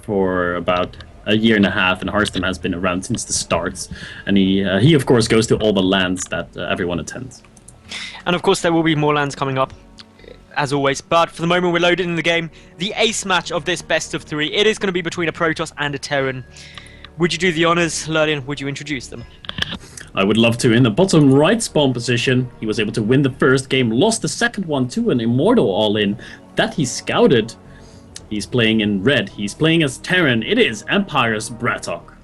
for about a year and a half, and Hearthstone has been around since the starts. And he of course goes to all the lands that everyone attends. And of course there will be more lands coming up, as always. But for the moment we're loaded in the game. The ace match of this best of 3. It is going to be between a Protoss and a Terran. Would you do the honors, Lurlian? Would you introduce them? I would love to. In the bottom right spawn position, he was able to win the first game, lost the second one to an Immortal all-in that he scouted. He's playing in red. He's playing as Terran. It is Empire's Bratok.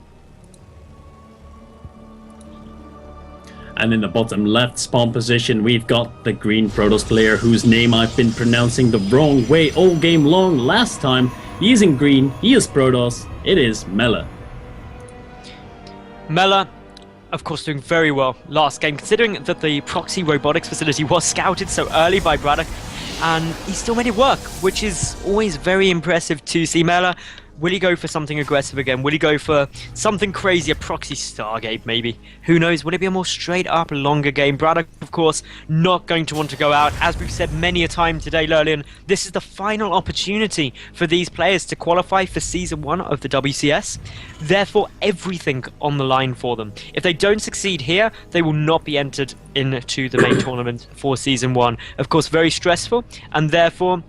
And in the bottom left spawn position, we've got the green Protoss player whose name I've been pronouncing the wrong way all game long last time. He is in green. He is Protoss. It is Melle. Melle, of course, doing very well last game, considering that the proxy robotics facility was scouted so early by Bratok, and he still made it work, which is always very impressive to see. Melle, will he go for something aggressive again? Will he go for something crazy, a proxy Stargate maybe? Who knows? Will it be a more straight up, longer game? Bratok, of course, not going to want to go out. As we've said many a time today, Lurlian, this is the final opportunity for these players to qualify for Season 1 of the WCS. Therefore, everything on the line for them. If they don't succeed here, they will not be entered into the main tournament for Season 1. Of course, very stressful, and therefore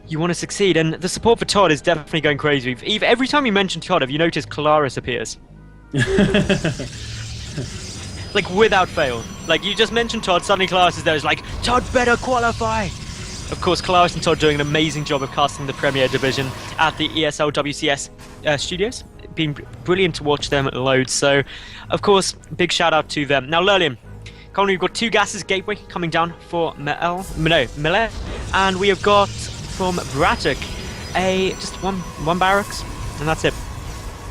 you want to succeed, and the support for Todd is definitely going crazy. Every time you mention Todd, have you noticed Claris appears? Like, without fail. Like, you just mentioned Todd, suddenly Claris is there. It's like, Todd better qualify! Of course, Claris and Todd doing an amazing job of casting the Premier Division at the ESL WCS studios. Been brilliant to watch them load, so, of course, big shout out to them. Now, Lurlian, currently we've got 2 gases Gateway coming down for Melle, and we have got from Bratok just one barracks, and that's it.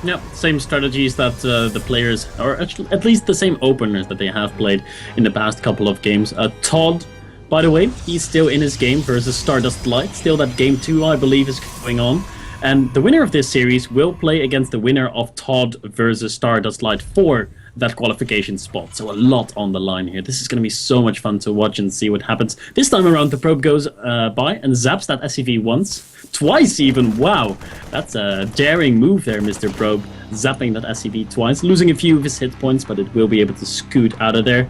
Yeah, same strategies that the players, or at least the same openers that they have played in the past couple of games. Todd, by the way, he's still in his game versus Stardust Light. Still that game 2, I believe, is going on. And the winner of this series will play against the winner of Todd versus Stardust Light for that qualification spot. So a lot on the line here. This is going to be so much fun to watch and see what happens. This time around, the probe goes by and zaps that SCV once, twice even. Wow, that's a daring move there, Mr. Probe. Zapping that SCV twice, losing a few of his hit points, but it will be able to scoot out of there.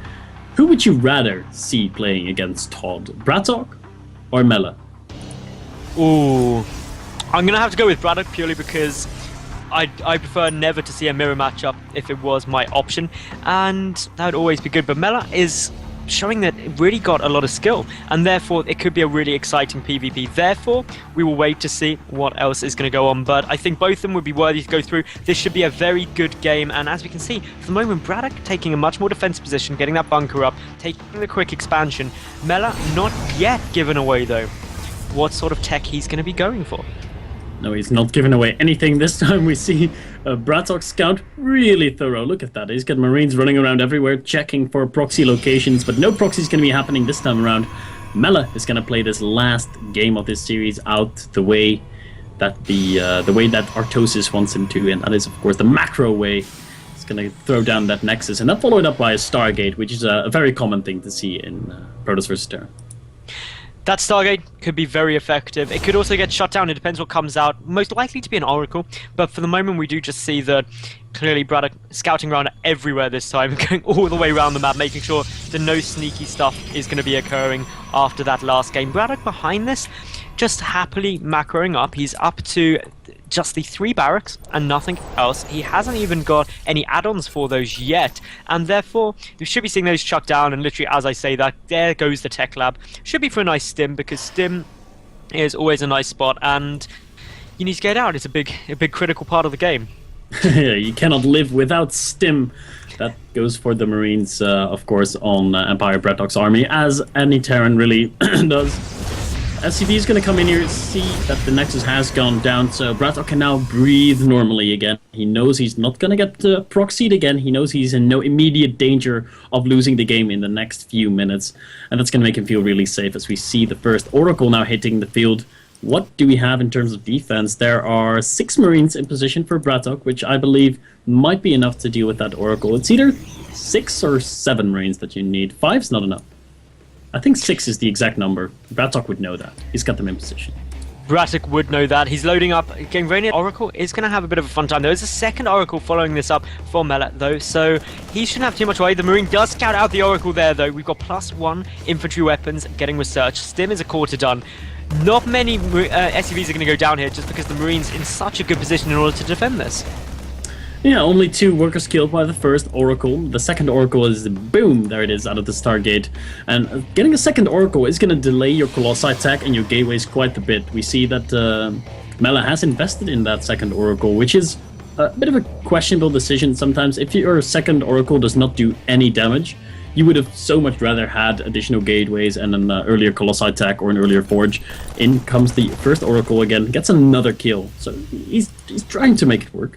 Who would you rather see playing against Todd? Bratok or Melle? Ooh, I'm going to have to go with Bratok purely because I prefer never to see a mirror matchup if it was my option, and that would always be good. But Melle is showing that it really got a lot of skill, and therefore it could be a really exciting PvP. Therefore, we will wait to see what else is going to go on, but I think both of them would be worthy to go through. This should be a very good game, and as we can see, for the moment, Bratok taking a much more defensive position, getting that bunker up, taking the quick expansion. Melle not yet given away, though, what sort of tech he's going to be going for. No, he's not giving away anything. This time we see Bratok scout really thorough. Look at that. He's got Marines running around everywhere, checking for proxy locations, but no proxy is going to be happening this time around. Melle is going to play this last game of this series out the way that the way that Artosis wants him to, and that is, of course, the macro way. He's going to throw down that Nexus, and that followed up by a Stargate, which is a very common thing to see in Protoss vs. Terran. That Stargate could be very effective. It could also get shut down. It depends what comes out. Most likely to be an Oracle. But for the moment, we do just see that clearly Bratok scouting around everywhere this time, going all the way around the map, making sure that no sneaky stuff is going to be occurring after that last game. Bratok behind this, just happily macroing up. He's up to just the 3 barracks and nothing else. He hasn't even got any add-ons for those yet, and therefore you should be seeing those chucked down, and literally as I say that, there goes the tech lab. Should be for a nice stim, because stim is always a nice spot, and you need to get out. It's a big critical part of the game. Yeah, you cannot live without stim. That goes for the Marines, of course, on Empire Bratok's army, as any Terran really does. SCV is going to come in here, see that the Nexus has gone down, so Bratok can now breathe normally again. He knows he's not going to get proxied again. He knows he's in no immediate danger of losing the game in the next few minutes. And that's going to make him feel really safe as we see the first Oracle now hitting the field. What do we have in terms of defense? There are 6 Marines in position for Bratok, which I believe might be enough to deal with that Oracle. It's either 6 or 7 Marines that you need. 5's not enough. I think 6 is the exact number. Bratok would know that. He's got them in position. Bratok would know that. He's loading up. Getting very near. Oracle is going to have a bit of a fun time. There is a second Oracle following this up for Melle, though, so he shouldn't have too much worry. The Marine does scout out the Oracle there, though. We've got +1 infantry weapons getting research. Stim is a quarter done. Not many SUVs are going to go down here just because the Marine's in such a good position in order to defend this. Yeah, only 2 workers killed by the first Oracle. The second Oracle is, boom, there it is, out of the Stargate. And getting a second Oracle is going to delay your Colossi attack and your gateways quite a bit. We see that Melle has invested in that second Oracle, which is a bit of a questionable decision sometimes. If your second Oracle does not do any damage, you would have so much rather had additional gateways and an earlier Colossi attack or an earlier Forge. In comes the first Oracle again, gets another kill. So he's trying to make it work.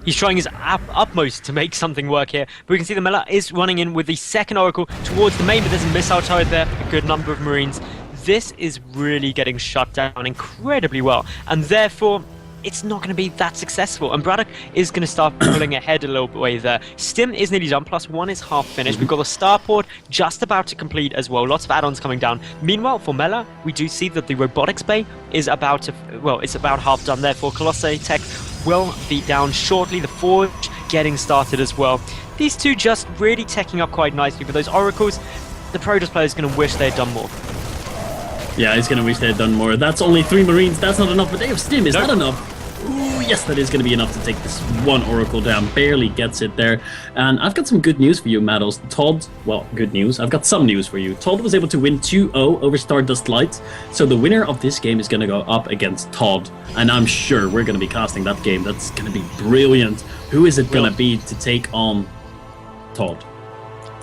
He's trying his utmost to make something work here. But we can see the Melle is running in with the second Oracle towards the main, but there's a missile turret there, a good number of Marines. This is really getting shut down incredibly well, and therefore it's not going to be that successful. And Bratok is going to start pulling ahead a little way there. Stim is nearly done, +1 is half finished. We've got the starport just about to complete as well. Lots of add-ons coming down. Meanwhile, for Melle, we do see that the robotics bay is about to, well, it's about half done. Therefore, Colossi Tech will be down shortly. The Forge getting started as well. These two just really teching up quite nicely. But those Oracles, the Protoss player is going to wish they had done more. Yeah, he's going to wish they had done more. That's only 3 Marines. That's not enough, but they have Stim. Is that enough? Ooh, yes, that is going to be enough to take this one Oracle down. Barely gets it there. And I've got some good news for you, Maddles. Todd, well, good news. I've got some news for you. Todd was able to win 2-0 over Stardust Light. So the winner of this game is going to go up against Todd. And I'm sure we're going to be casting that game. That's going to be brilliant. Who is it going to be to take on Todd?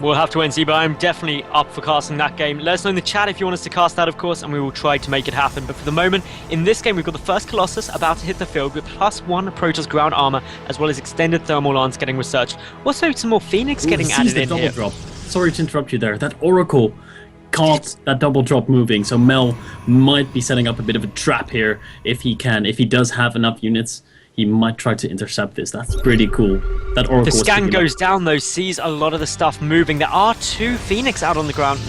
We'll have to wait and see, but I'm definitely up for casting that game. Let us know in the chat if you want us to cast that, of course, and we will try to make it happen. But for the moment, in this game, we've got the first Colossus about to hit the field with +1 Protoss ground armor, as well as extended thermal lance getting researched. Also, some more Phoenix getting added in here. Drop. Sorry to interrupt you there. That Oracle caught that double drop moving, so Melle might be setting up a bit of a trap here if he can. If he does have enough units, he might try to intercept this. That's pretty cool. That Oracle. The scan goes down though, sees a lot of the stuff moving. There are 2 Phoenix out on the ground,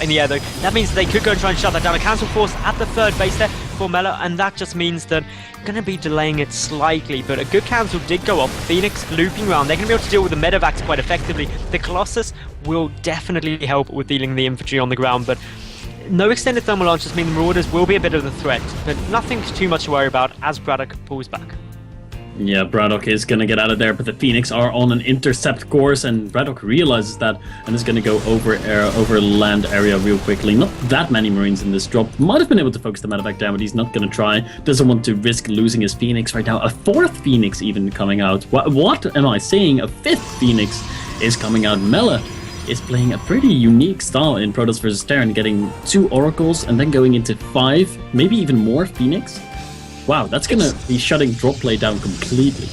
in the air though. That means they could go and try and shut that down. A cancel force at the third base there for Melle, and that just means that going to be delaying it slightly, but a good cancel did go off. Phoenix looping around. They're going to be able to deal with the medevacs quite effectively. The Colossus will definitely help with dealing the infantry on the ground, but no extended thermal launch just means the Marauders will be a bit of a threat, but nothing too much to worry about as Bratok pulls back. Yeah, Bratok is going to get out of there, but the Phoenix are on an intercept course, and Bratok realizes that and is going to go over land area real quickly. Not that many Marines in this drop. Might have been able to focus the medevac down, but he's not going to try. Doesn't want to risk losing his Phoenix right now. A 4th Phoenix even coming out. What am I saying? A 5th Phoenix is coming out. Melle is playing a pretty unique style in Protoss vs. Terran, getting 2 Oracles and then going into 5, maybe even more Phoenix. Wow, that's going to be shutting drop play down completely.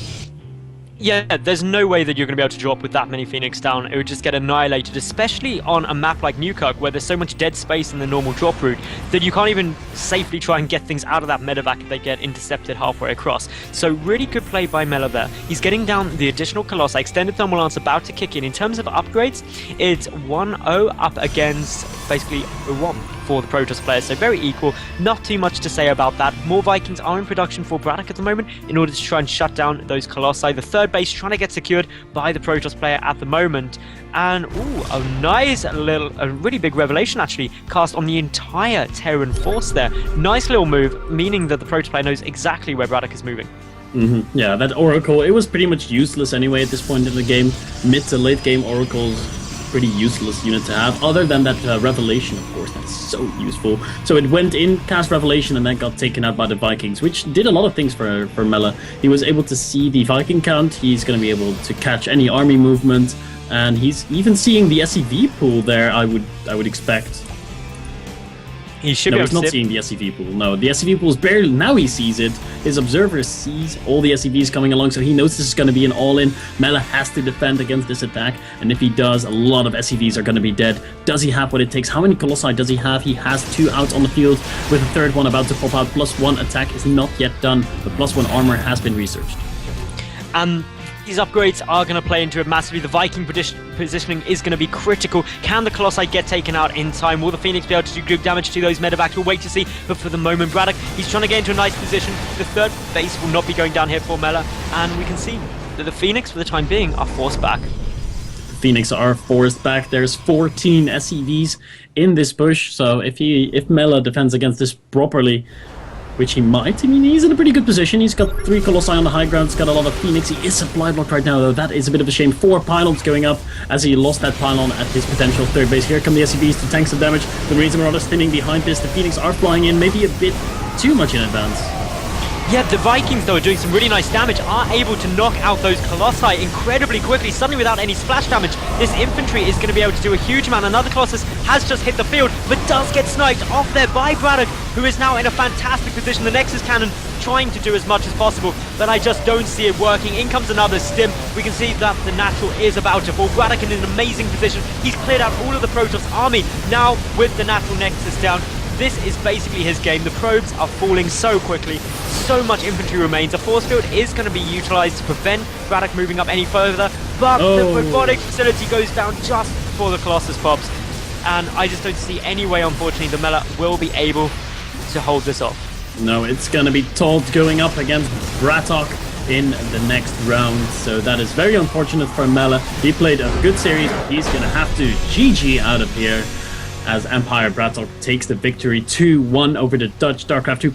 Yeah, there's no way that you're going to be able to drop with that many Phoenix down. It would just get annihilated, especially on a map like Newkirk, where there's so much dead space in the normal drop route that you can't even safely try and get things out of that medevac if they get intercepted halfway across. So really good play by Melle there. He's getting down the additional Colossi. Extended thermal lance about to kick in. In terms of upgrades, it's 1-0 up against basically 1 for the Protoss players, so very equal. Not too much to say about that. More Vikings are in production for Bratok at the moment in order to try and shut down those Colossi. The third base trying to get secured by the Protoss player at the moment. And a nice little, a really big revelation actually cast on the entire Terran force there. Nice little move, meaning that the Protoss player knows exactly where Bratok is moving. Yeah, that Oracle, it was pretty much useless anyway at this point in the game. Mid to late game Oracles, pretty useless unit to have, other than that Revelation, of course. That's so useful. So it went in, cast Revelation, and then got taken out by the Vikings, which did a lot of things for Melle. He was able to see the Viking count, he's going to be able to catch any army movement, and he's even seeing the SEV pool there, I would expect. He should no, be he's not seeing the SEV pool. No, the SEV pool is barely... Now he sees it. His observer sees all the SEVs coming along, so he knows this is going to be an all-in. Melle has to defend against this attack, and if he does, a lot of SEVs are going to be dead. Does he have what it takes? How many Colossi does he have? He has 2 out on the field, with a third one about to pop out. +1 attack is not yet done, but +1 armor has been researched. And These upgrades are going to play into it massively. The Viking positioning is going to be critical. Can the Colossi get taken out in time? Will the Phoenix be able to do group damage to those medevacs? We'll wait to see. But for the moment, Bratok, he's trying to get into a nice position. The third base will not be going down here for Melle. And we can see that the Phoenix, for the time being, are forced back. Phoenix are forced back. There's 14 SCVs in this push. So if Melle defends against this properly, which he might. I mean, he's in a pretty good position. He's got 3 Colossi on the high ground. He's got a lot of Phoenix. He is supply blocked right now, though. That is a bit of a shame. 4 pylons going up as he lost that pylon at his potential third base. Here come the SCVs to tank some damage. The Marines and Marauders spinning behind this. The Phoenix are flying in, maybe a bit too much in advance. Yeah, the Vikings, though, are doing some really nice damage, are able to knock out those Colossi incredibly quickly, suddenly without any splash damage. This infantry is going to be able to do a huge amount. Another Colossus has just hit the field, but does get sniped off there by Bratok, who is now in a fantastic position. The Nexus Cannon trying to do as much as possible, but I just don't see it working. In comes another stim. We can see that the natural is about to fall. Bratok in an amazing position. He's cleared out all of the Protoss army. Now, with the natural Nexus down, this is basically his game. The probes are falling so quickly. So much infantry remains. A force field is going to be utilized to prevent Bratok moving up any further, but the robotics facility goes down just before the Colossus pops. And I just don't see any way, unfortunately, the Melle will be able to hold this off. No, it's going to be Todd going up against Bratok in the next round. So that is very unfortunate for Melle. He played a good series, but he's going to have to GG out of here as Empire Bratok takes the victory 2-1 over the Dutch Starcraft 2.